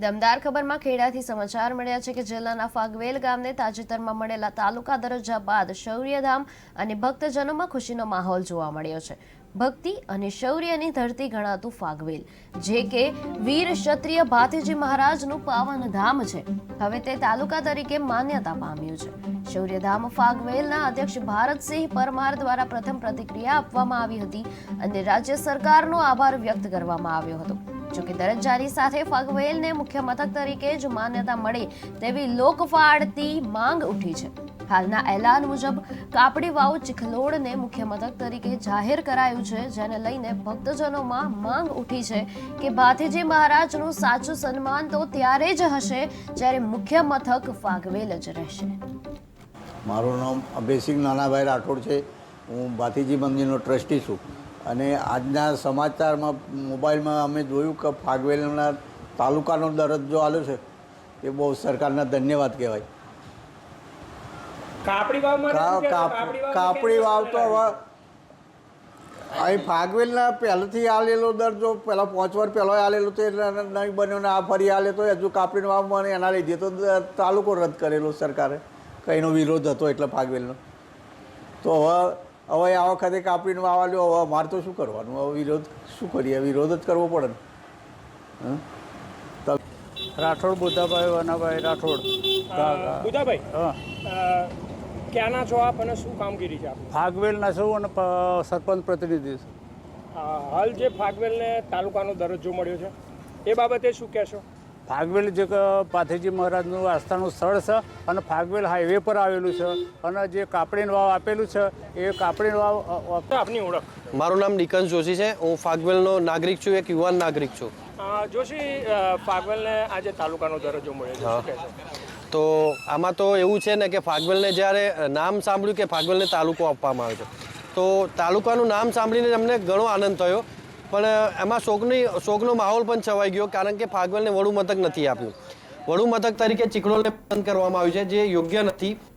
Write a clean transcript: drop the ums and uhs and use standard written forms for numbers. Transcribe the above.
દમદાર ખબરમાં ખેડાથી સમાચાર મળ્યા છે કે જિલ્લાના ફાગવેલ ગામને તાજેતરમાં મળેલા તાલુકા દરજ્જા બાદ શૌર્યધામ અને ભક્તજનોમાં ખુશીનો માહોલ જોવા મળ્યો છે। ભક્તિ અને શૌર્યની ધરતી ગણાતું ફાગવેલ, જે કે વીર ક્ષત્રિય ભાતીજી મહારાજનું પાવન ધામ છે, હવે તે તાલુકા તરીકે માન્યતા પામ્યું છે। શૌર્યધામ ફાગવેલના અધ્યક્ષ ભારતસિંહ પરમાર દ્વારા પ્રથમ પ્રતિક્રિયા આપવામાં આવી હતી અને રાજ્ય સરકારનો આભાર વ્યક્ત કરવામાં આવ્યો હતો। જોકે દરજ્જાની સાથે ફાગવેલને મુખ્ય મથક તરીકે જ માન્યતા મળે તેવી લોકફાળતી માંગ ઉઠી છે। હાલના એલાન મુજબ કાપડી વાવ ચિખલોડને મુખ્ય મથક તરીકે જાહેર કરાયું છે, જેને લઈને ભક્તજનોમાં માંગ ઉઠી છે કે ભાતીજી મહારાજનું સાચું સન્માન તો ત્યારે જ હશે જ્યારે મુખ્ય મથક ફાગવેલ જ રહેશે। મારું નામ અભયસિંહ નાનાભાઈ રાઠોડ છે। હું ભાતીજી મંદિરનો ટ્રસ્ટી છું અને આજના સમાચારમાં મોબાઈલમાં અમે જોયું કે ફાગવેલના તાલુકાનો દરજ્જો આવ્યો છે, એ બહુ સરકારના ધન્યવાદ કહેવાય। કાપડી વાવ તો હવે અહીં ફાગવેલના પહેલેથી આલેલો દરજ્જો પહેલાં 5 વર્ષ પહેલાં આલેલો તો એટલે નહીં બન્યો ને આ ફરી આલે તો હજુ કાપડી વાવ મને એના લીધે તો તાલુકો રદ કરેલો સરકારે, કંઈનો વિરોધ હતો એટલે ફાગવેલનો। તો હવે આ વખતે કાપડીનો વાવ આલ્યો, હવે અમારે તો શું કરવાનું? હવે વિરોધ શું કરીએ? વિરોધ જ કરવો પડે ને। રાઠોડ બુધાભાઈ વનાભાઈ રાઠોડ। બુધાભાઈ, ક્યાંના છો આપ અને શું કામગીરી છે આપ? ફાગવેલના છું અને સરપંચ પ્રતિનિધિ છું। હાલ જે ફાગવેલને તાલુકાનો દરજ્જો મળ્યો છે એ બાબતે શું કહેશો? ફાગવેલ જે ભાતીજી મહારાજનું આસ્થાનું સ્થળ છે અને ફાગવેલ હાઈવે પર આવેલું છે અને જે કાપડીનો વાવ આપેલું છે એ કાપડીનો વાવ આપની ઓળખ? મારું નામ નિકંસ જોશી છે। હું ફાગવેલનો નાગરિક છું, એક યુવાન નાગરિક છું। જોશી, ફાગવેલને આજે તાલુકાનો દરજ્જો મળ્યો છે, શું કહેશો? તો આમાં તો એવું છે ને કે ફાગવેલને જ્યારે નામ સાંભળ્યું કે ફાગવેલને તાલુકો આપવામાં આવ્યો છે, તો તાલુકાનું નામ સાંભળીને અમને ઘણો આનંદ થયો, પણ એમાં શોકનો માહોલ પણ છવાઈ ગયો, કારણ કે ફાગવેલને વડુ મથક નથી આપ્યું। વડુ મથક તરીકે ચિખલોડને પસંદ કરવામાં આવ્યું છે, જે યોગ્ય નથી।